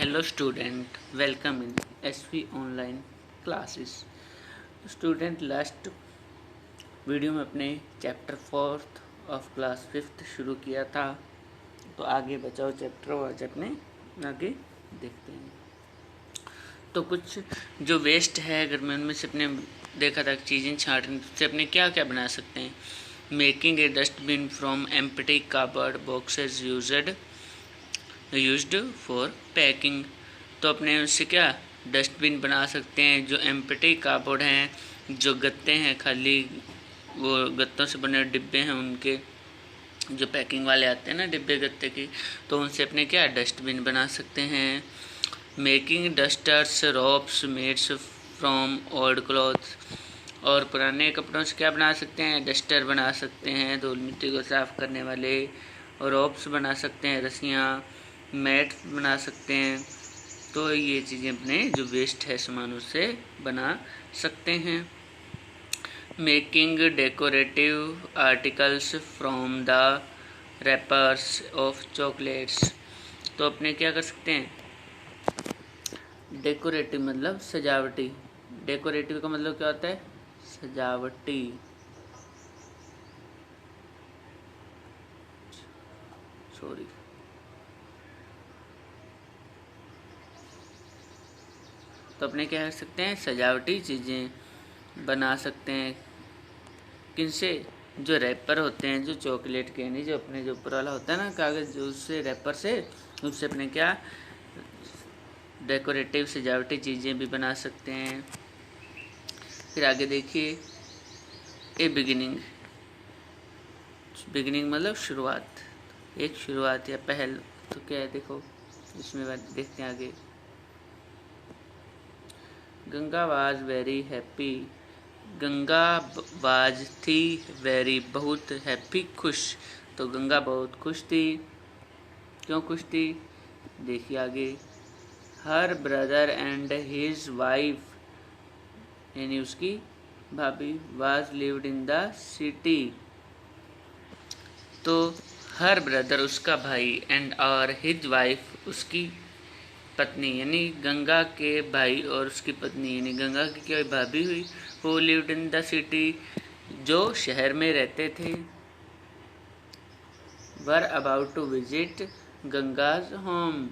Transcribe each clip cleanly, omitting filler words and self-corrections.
Hello student, welcome in SV online classes. Student last video में अपने chapter 4th of class 5th शुरू किया था, तो आगे बचाओ चैप्टर और आज अपने आगे देखते हैं। तो कुछ जो वेस्ट है, अगर मैं उनमें से अपने देखा था चीज़ें छाँटने से अपने क्या क्या बना सकते हैं। Making a dustbin from empty cardboard boxes used for packing. तो अपने उससे क्या डस्टबिन बना सकते हैं। जो एम्प्टी कार्डबोर्ड हैं, जो गत्ते हैं, खाली वो गत्तों से बने डिब्बे हैं, उनके जो पैकिंग वाले आते हैं ना डिब्बे गत्ते की, तो उनसे अपने क्या डस्टबिन बना सकते हैं। Making dusters ropes mades from old clothes. और पुराने कपड़ों से क्या बना सकते हैं, डस्टर बना सकते हैं, धूल मिट्टी को साफ़ करने वाले। और रोप्स बना सकते हैं, रस्सियाँ, मैट बना सकते हैं। तो ये चीज़ें अपने जो वेस्ट है सामान उससे बना सकते हैं। Making decorative articles from the rappers of chocolates. तो अपने क्या कर सकते हैं, डेकोरेटिव मतलब सजावटी। डेकोरेटिव का मतलब क्या होता है, सजावटी। सॉरी, तो अपने क्या कर सकते हैं, सजावटी चीज़ें बना सकते हैं। किनसे, जो रैपर होते हैं, जो चॉकलेट के नहीं, जो अपने जो ऊपर वाला होता है ना कागज़, जो उससे रैपर से उससे अपने क्या डेकोरेटिव सजावटी चीज़ें भी बना सकते हैं। फिर आगे देखिए, ए बिगिनिंग। बिगिनिंग मतलब शुरुआत, एक शुरुआत या पहल। तो क्या है देखो, इसमें बात देखते हैं आगे। Ganga was very happy. Ganga was थी वेरी बहुत हैप्पी खुश। तो गंगा बहुत खुश थी। क्यों खुश थी, देखिए आगे। Her brother and his wife, यानी उसकी भाभी, was lived in the city. तो हर ब्रदर उसका भाई, एंड और हिज वाइफ उसकी पत्नी, यानी गंगा के भाई और उसकी पत्नी, यानी गंगा की क्या भाभी हुई, who lived in the city, जो शहर में रहते थे। Were about to visit गंगाज home.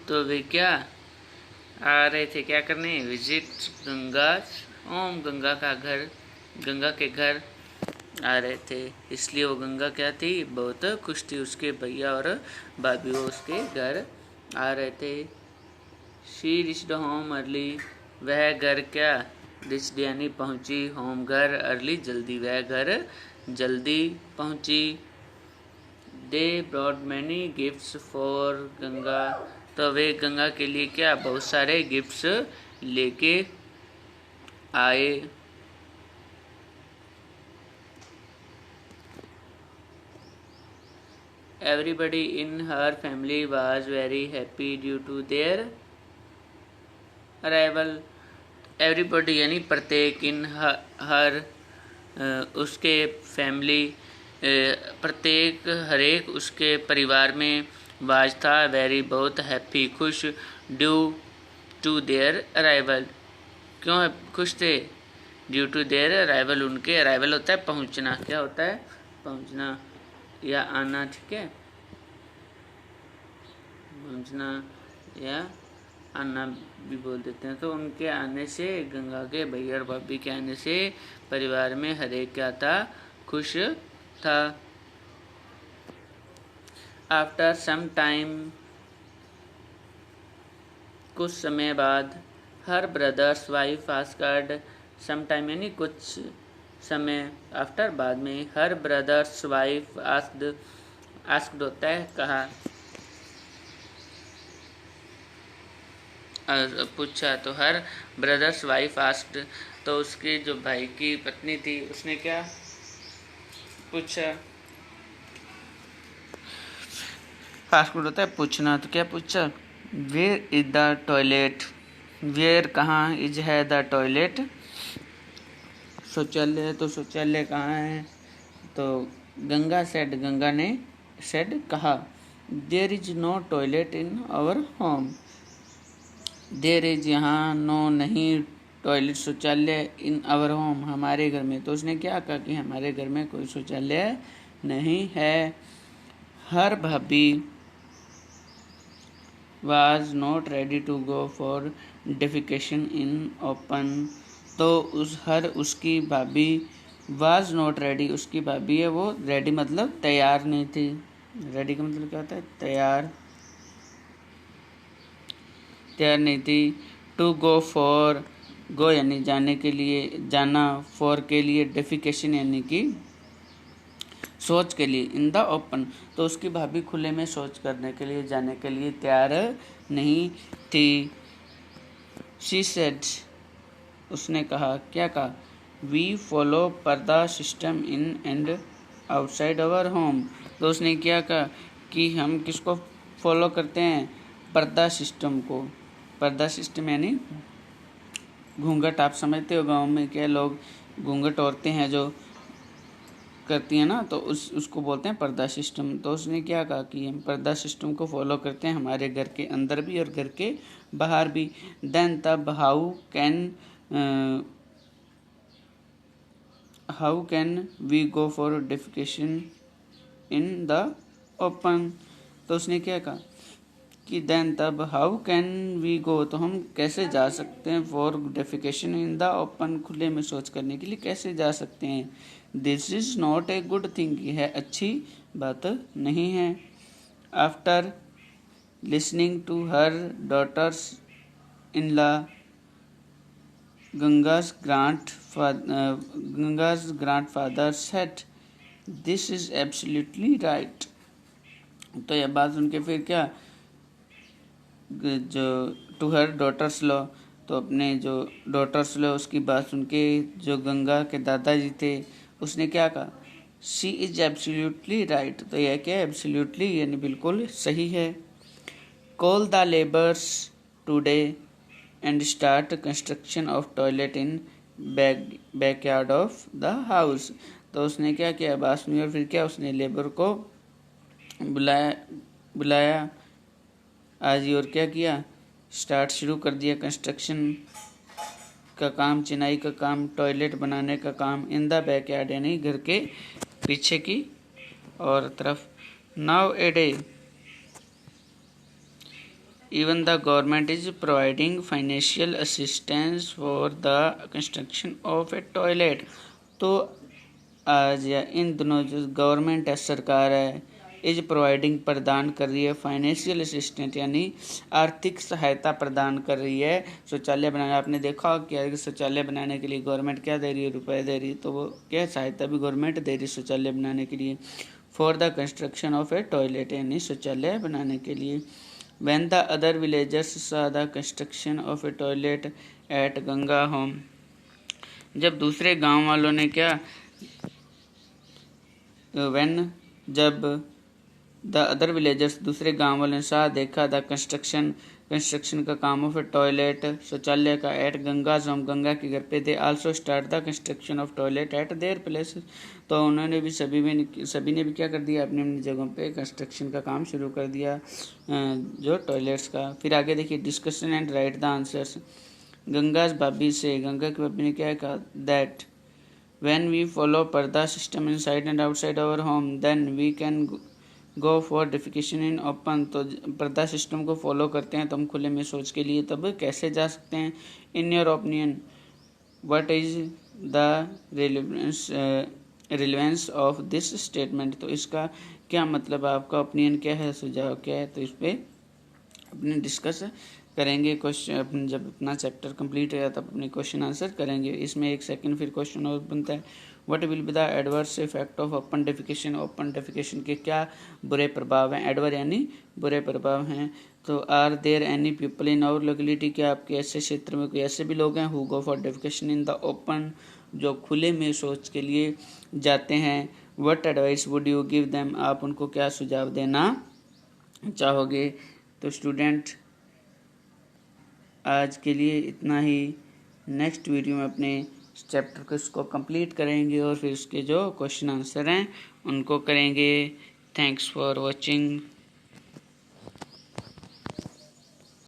तो वे क्या आ रहे थे, क्या करने, विजिट गंगाज होम, गंगा का घर, गंगा के घर आ रहे थे। इसलिए वो गंगा क्या थी, बहुत खुश थी। उसके भैया और भाभी वो उसके घर आ रहे थे। She reached home early. वह घर क्या, रिच्ड यानी पहुंची, होम घर, अर्ली जल्दी, वह घर जल्दी पहुंची। They brought many gifts for Ganga. तो वे गंगा के लिए क्या बहुत सारे गिफ्ट्स लेके आए। Everybody in her family was very happy due to their arrival. Everybody यानी प्रत्येक, इन हर उसके फैमिली, प्रत्येक हरेक उसके परिवार में, वाज था वेरी बहुत हैप्पी खुश, ड्यू टू देयर अराइवल, क्यों खुश थे, ड्यू टू देयर अराइवल, उनके अराइवल होता है पहुंचना, क्या होता है, पहुंचना या आना, ठीक है, पहुंचना या आना भी बोल देते हैं। तो उनके आने से, गंगा के भैया और भाभी के आने से परिवार में हर एक क्या था, खुश था। आफ्टर सम टाइम, कुछ समय बाद, her brothers wife asked, some time यानी कुछ समय, आफ्टर बाद में, her brothers wife asked, asked होता है कहा, पूछा। तो हर ब्रदर्स वाइफ आस्क्ड, तो उसके जो भाई की पत्नी थी उसने क्या पूछा, आस्क्ड होता है पूछना, तो क्या पूछा, where is the toilet. Where कहाँ, इज है द टॉयलेट शौचालय, तो शौचालय कहाँ है। तो गंगा सेड, गंगा ने सेड कहा, there is no toilet in our home. There is यहाँ नो नहीं, टॉयलेट शौचालय इन आवर होम हमारे घर में। तो उसने क्या कहा कि हमारे घर में कोई शौचालय नहीं है। हर भाभी was not ready to go for defecation in open। तो उसकी भाभी was not ready, उसकी भाभी है वो ready मतलब तैयार नहीं थी। ready का मतलब क्या होता है? तैयार नहीं थी। to go for, go यानी जाने के लिए, जाना, for के लिए, defecation यानी कि शौच के लिए, इन द ओपन। तो उसकी भाभी खुले में शौच करने के लिए, जाने के लिए तैयार नहीं थी। शी सेड, उसने कहा, क्या कहा? वी फॉलो पर्दा system in and outside our home. तो उसने क्या कहा कि हम किसको फॉलो करते हैं? पर्दा सिस्टम को। पर्दा सिस्टम यानी घूंघट। आप समझते हो गांव में क्या लोग घूंघट औरतें हैं जो करती हैं ना, तो उसको बोलते हैं पर्दा सिस्टम। तो उसने क्या कहा कि हम पर्दा सिस्टम को फॉलो करते हैं हमारे घर के अंदर भी और घर के बाहर भी। देन तब how can we go for defecation in the open. तो उसने क्या कहा कि देन तब हाउ कैन वी गो, तो हम कैसे जा सकते हैं for defecation in the open, खुले में शौच करने के लिए कैसे जा सकते हैं। This is not a good thing, यह अच्छी बात नहीं है। After listening to her daughters in law, Ganga's grandfather said, this is absolutely right। तो यह बात सुन के फिर क्या, जो टू हर डॉटर्स लॉ, तो अपने जो डॉटर्स लॉ उसकी बात सुन के जो गंगा के दादाजी थे उसने क्या कहा, शी इज एब्सोल्युटली राइट। तो यह क्या है? एब्सोल्युटली यानी बिल्कुल सही है। Call the labours today and start construction of toilet in backyard of the house. तो उसने क्या किया, बात सुनी और फिर क्या, उसने लेबर को बुलाया आज ही, और क्या किया, स्टार्ट शुरू कर दिया कंस्ट्रक्शन का काम, चिनाई का काम, टॉयलेट बनाने का काम, इन द बैकयार्ड यानी घर के पीछे की और तरफ। Now a day even the government is providing financial assistance for the construction of a toilet। तो आज या इन दोनों जो गवर्नमेंट है, सरकार है, इज प्रोवाइडिंग प्रदान कर रही है, फाइनेंशियल असिस्टेंट यानी आर्थिक सहायता प्रदान कर रही है शौचालय बनाने। आपने देखा क्या शौचालय बनाने के लिए गवर्नमेंट क्या दे रही है? रुपए दे रही है। तो वो क्या सहायता भी गवर्नमेंट दे रही है शौचालय बनाने के लिए। For the construction of A toilet यानी शौचालय बनाने के लिए। When the other villagers saw the construction of a toilet at Ganga home, जब दूसरे गांव वालों ने क्या, जब द अदर विलेजर्स दूसरे गांव वालों ने साथ देखा द कंस्ट्रक्शन का काम ऑफ ए टॉयलेट शौचालय का एट गंगा होम गंगा के घर पे, they also start the construction of toilet eight their place. तो उन्होंने भी सभी ने भी क्या कर दिया, अपनी अपनी जगहों पे कंस्ट्रक्शन का काम शुरू कर दिया जो टॉयलेट्स का। फिर आगे देखिए, discussion and write the answers. Ganga's भाभी से, गंगा की भाभी ने क्या कहा, that when we follow parda system inside and outside our home then we can go for defecation in open। तो पर्दा सिस्टम को फॉलो करते हैं तो हम खुले में शौच के लिए तब कैसे जा सकते हैं। In your opinion what is the relevance of this statement. तो इसका क्या मतलब, आपका ओपिनियन क्या है, सुझाव क्या है। तो इस पर अपने डिस्कस करेंगे। क्वेश्चन जब अपना चैप्टर कंप्लीट हो तब अपने क्वेश्चन आंसर करेंगे। इसमें एक सेकंड फिर क्वेश्चन और बनता है, what will be the adverse effect of open defecation. Open defecation के क्या बुरे प्रभाव हैं। एडवर यानी बुरे प्रभाव हैं। तो are there any people in our locality, क्या आपके ऐसे क्षेत्र में कोई ऐसे भी लोग हैं who go for defecation in the open, जो खुले में शौच के लिए जाते हैं। What advice would you give them, आप उनको क्या सुझाव देना चाहोगे। तो स्टूडेंट आज के लिए इतना ही। नेक्स्ट वीडियो में अपने चैप्टर को इसको कंप्लीट करेंगे और फिर उसके जो क्वेश्चन आंसर हैं उनको करेंगे। Thanks for watching.